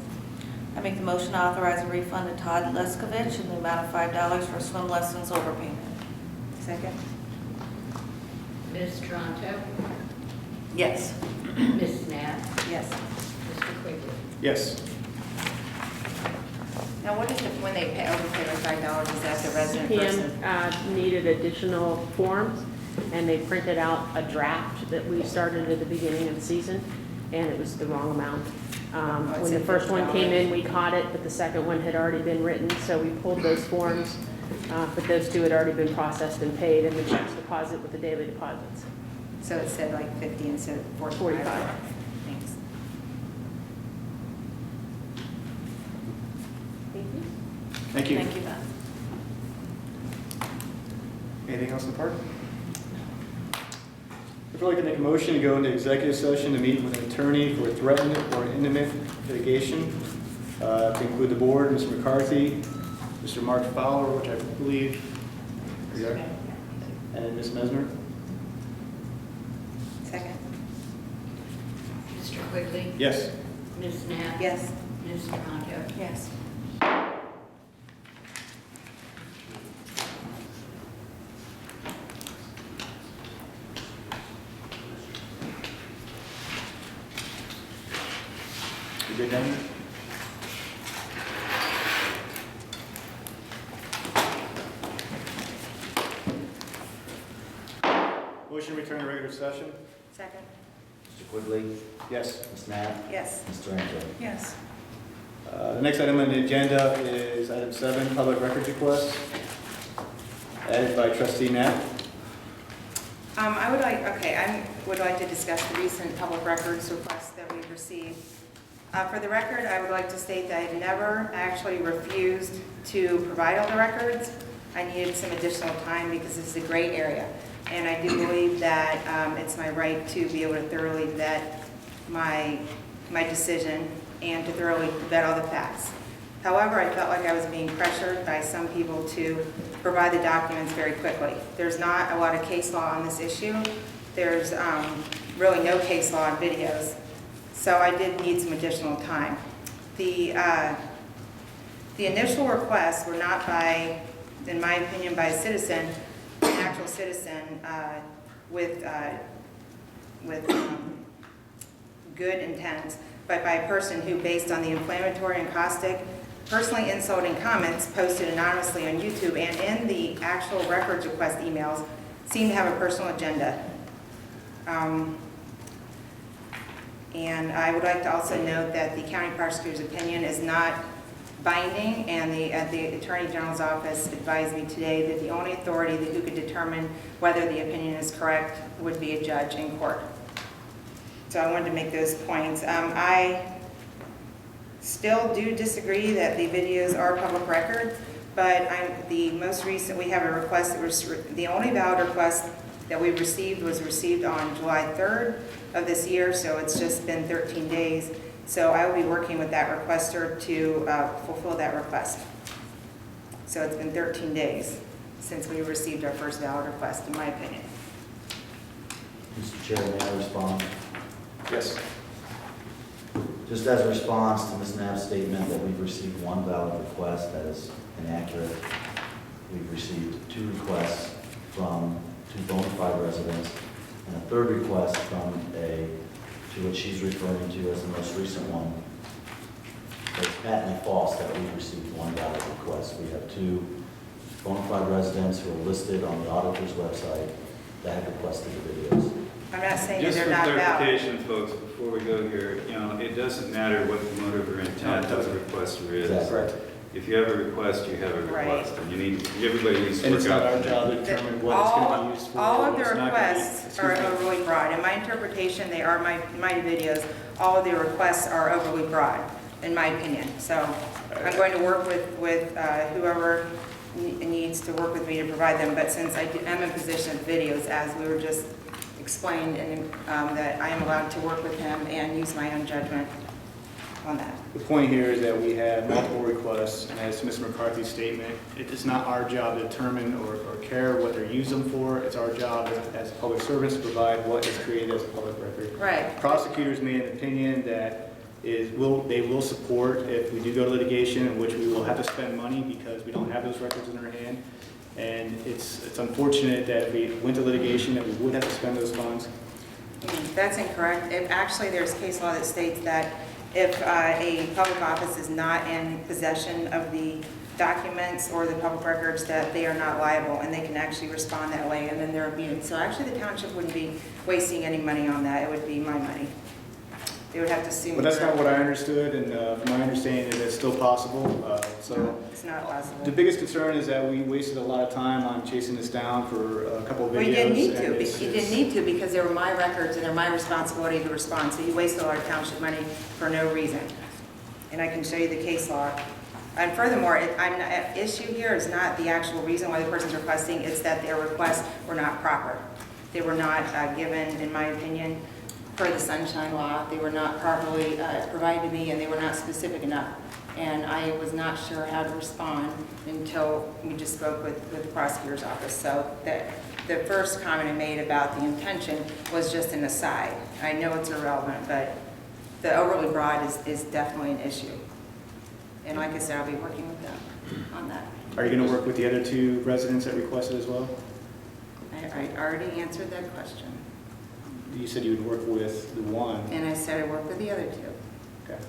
I make the motion to authorize a refund to Todd Leskovich in the amount of $5 for swim lessons overpayment. Second. Ms. Toronto? Yes. Ms. Knapp? Yes. Mr. Quigley? Yes. Now, what is the, when they pay overpay by $5, is that the resident person? CPM needed additional forms, and they printed out a draft that we started at the beginning of the season, and it was the wrong amount. it When the said first one came $50. in, we caught it, but the second one had already been written, so we pulled those forms, but those two had already been processed and paid, and the checks deposit with the daily deposits. So it said like 50 instead of 45? 45. Thanks. Thank you. Thank you. Thank you, Beth. Anything else in the park? I'd like to make a motion to go into executive session to meet with an attorney for threatened or intimate litigation, to include the board, Mr. McCarthy, Mr. Mark Fowler, which I believe is there, and Ms. Mesner. Second. Mr. Quigley? Yes. Ms. Knapp? Yes. Ms. Toronto? Yes. You good, Danny? Motion to return to regular session? Second. Mr. Quigley? Yes. Ms. Knapp? Yes. Ms. Taranto? Yes. The next item on the agenda is item 7, public records request, added by trustee Knapp. I would like to discuss the recent public records request that we've received. For the record, I would like to state that I've never actually refused to provide all the records. I needed some additional time because this is a gray area. And I do believe that it's my right to be able to thoroughly vet my decision and to thoroughly vet all the facts. However, I felt like I was being pressured by some people to provide the documents very quickly. There's not a lot of case law on this issue. There's really no case law on videos. So I did need some additional time. The initial requests were not by, in my opinion, by a citizen, an actual citizen with good intent, but by a person who, based on the inflammatory and caustic, personally insulting comments posted anonymously on YouTube and in the actual records request emails, seemed to have a personal agenda. And I would like to also note that the county prosecutor's opinion is not binding, and the Attorney General's office advised me today that the only authority who could determine whether the opinion is correct would be a judge in court. So I wanted to make those points. I still do disagree that the videos are public record, but the most recent, we have a request that was, the only valid request that we received was received on July 3rd of this year, so it's just been 13 days. So I will be working with that requester to fulfill that request. So it's been 13 days since we received our first valid request, in my opinion. Mr. Chair, may I respond? Yes. Just as a response to Ms. Knapp's statement that we've received one valid request that is inaccurate, we've received 2 requests from 2 bona fide residents and a 3rd request from to which she's referring to as the most recent one. It's patently false that we've received one valid request. We have 2 bona fide residents who are listed on the auditor's website that have requested the videos. I'm not saying that Just they're for not valid. clarification, folks, before we go here, it doesn't matter what the motive or intent of the requester is. Exactly. If you have a request, you have a request, and you need, everybody needs to And work it's not out. our job to determine what it's gonna be used for. All of the what's not gonna be. requests are overly broad. In my interpretation, they are my videos. All of the requests are overly broad, in my opinion. So I'm going to work with whoever needs to work with me to provide them. But since I'm in position of videos, as we were just explained, and that I am allowed to work with him and use my own judgment on that. The point here is that we have multiple requests, and as Mr. McCarthy's statement, it is not our job to determine or care what they're used them for. It's our job as public servants to provide what is created as a public record. Right. Prosecutors made an opinion that they will support if we do go to litigation, in which we will have to spend money because we don't have those records in our hand. And it's unfortunate that if we went to litigation, that we would have to spend those funds. That's incorrect. Actually, there's case law that states that if a public office is not in possession of the documents or the public records, that they are not liable, and they can actually respond that way, and then they're immune. So actually, the township wouldn't be wasting any money on that. It would be my money. They would have to sue me. But that's not directly. what I understood, and from my understanding, it's still possible. So It's not possible. the biggest concern is that we wasted a lot of time on chasing this down for a couple of videos. Well, you didn't need and to. it's- You didn't need to because they were my records and they're my responsibility to respond. So you wasted a lot of township money for no reason. And I can show you the case law. And furthermore, issue here is not the actual reason why the person's requesting, it's that their requests were not proper. They were not given, in my opinion, per the Sunshine Law. They were not properly provided to me, and they were not specific enough. And I was not sure how to respond until we just spoke with the prosecutor's office. So the first comment I made about the intention was just an aside. I know it's irrelevant, but the overly broad is definitely an issue. And like I said, I'll be working with them on that. Are you going to work with the other two residents that requested as well? I already answered that question. You said you would work with the one. And I said I worked with the other two. Okay.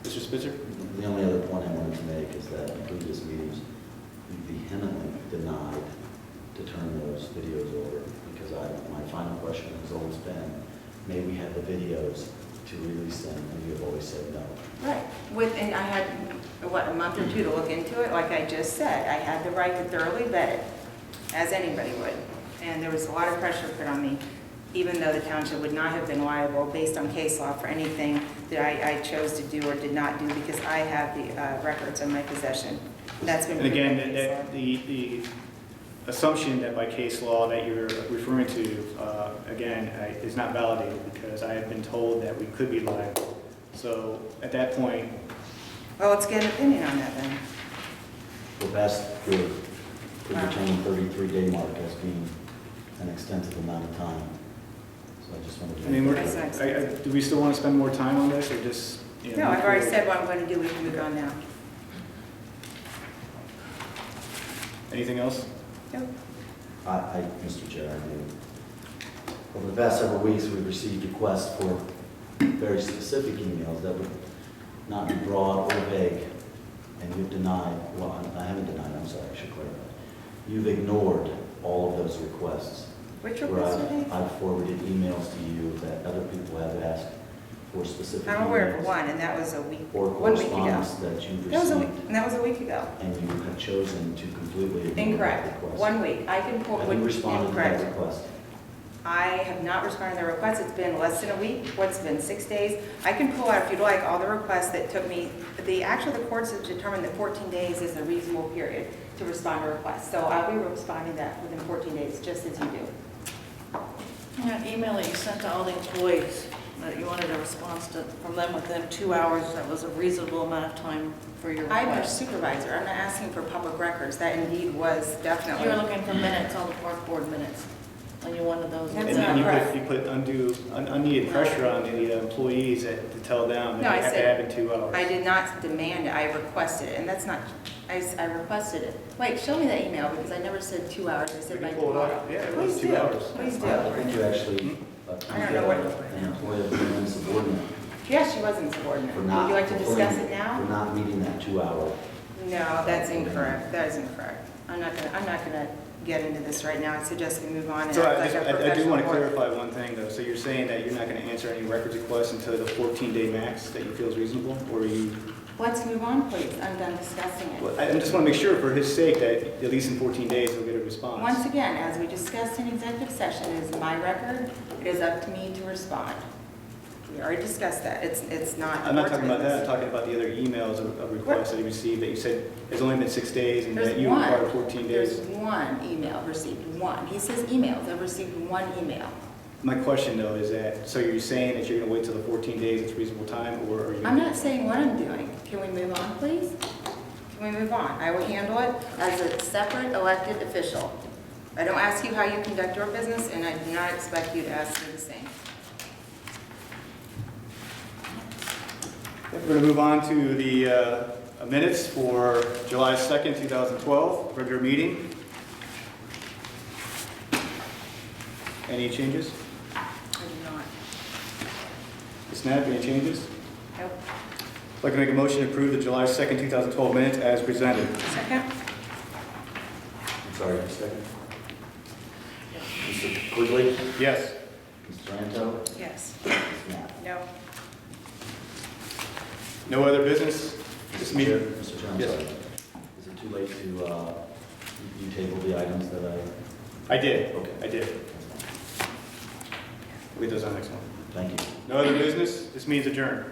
Mr. Spitzer? The only other point I wanted to make is that in previous meetings, we vehemently denied to turn those videos over because my final question has always been, may we have the videos to release them, and you have always said no. Right. And I had, a month or two to look into it, like I just said. I had the right to thoroughly vet it, as anybody would. And there was a lot of pressure put on me, even though the township would not have been liable based on case law for anything that I chose to do or did not do because I have the records in my possession. That's been And again, proven by case law. the assumption that by case law that you're referring to, again, is not validated because I have been told that we could be liable. So at that point, Well, let's get an opinion on that then. We're best good for retaining 33-day mark as being an extensive amount of time. So I just wanted to. I mean, That's not do we still want to spend more time on this or just? No, I've already said what I'm going to do. We can move on now. Anything else? Nope. Mr. Chair, I do. Over the past several weeks, we've received requests for very specific emails that would not be broad or vague, and you've denied, well, I haven't denied, I'm sorry, I should clarify. You've ignored all of those requests. Which Where request are they? I've forwarded emails to you that other people have asked for specific emails. I'm aware of one, and that was a week, Or 1 week ago. correspondence that you've That was a week, received, and that was a week ago. and you have chosen to completely ignore that Incorrect. request. 1 week. I can pull. Have you responded to that Incorrect. request? I have not responded to the request. It's been less than a week. What's been 6 days? I can pull out, if you'd like, all the requests that took me, the courts have determined that 14 days is a reasonable period to respond to requests. So I'll be responding to that within 14 days, just as you do. That email that you sent to all the employees, that you wanted a response from them within 2 hours, that was a reasonable amount of time for your I'm a request. supervisor. I'm not asking for public records. That indeed was definitely. You were looking for minutes, all the park board minutes, and you wanted those. That's And not then correct. you put unneeded pressure on the employees to tell them No, that I they have to said- have in 2 hours. I did not demand it, I requested it, and that's not, I requested it. Wait, show me that email, because I never said 2 hours, I said We by can pull it tomorrow. up. Yeah, it was Please 2 do. hours. Please do. I think you actually I don't know what- an employee of the insubordinate Yes, she was insubordinate. for Would not. you like to discuss it For now? not meeting that 2 hour. No, that's incorrect, that is incorrect. I'm not gonna get into this right now, I suggest we move on. and So act I like a do want to professional board. clarify one thing though. So you're saying that you're not going to answer any records requests until the 14-day max that you feel is reasonable? Or are you Let's move on, please. I'm done discussing it. Well, I just want to make sure for his sake that at least in 14 days he'll get a response. Once again, as we discussed in executive session, it is my record. It is up to me to respond. We already discussed that. It's not. I'm not board's talking about that, I'm business. talking about the other emails of requests that he received that you said it's only been 6 days and that There's you one. require 14 days. There's one email received, one. He says emails. I've received one email. My question though is that, so you're saying that you're going to wait till the 14 days, it's reasonable time, or are you? I'm not saying what I'm doing. Can we move on, please? Can we move on? I will handle it as a separate elected official. I don't ask you how you conduct your business, and I do not expect you to ask me the same. We're going to move on to the minutes for July 2nd, 2012, regular meeting. Any changes? I do not. Ms. Knapp, any changes? Nope. I'd like to make a motion to approve the July 2nd, 2012 minutes as presented. Second? I'm sorry, just a second. Mr. Quigley? Yes. Mr. Anto? Yes. Ms. Knapp? No. No other business this Mr. meeting? Chair, Mr. Chair, I'm Yes. sorry. Is it too late to, you table the items that I did. Okay. I did. We'll get those on next one. Thank you. No other business? This meeting's adjourned.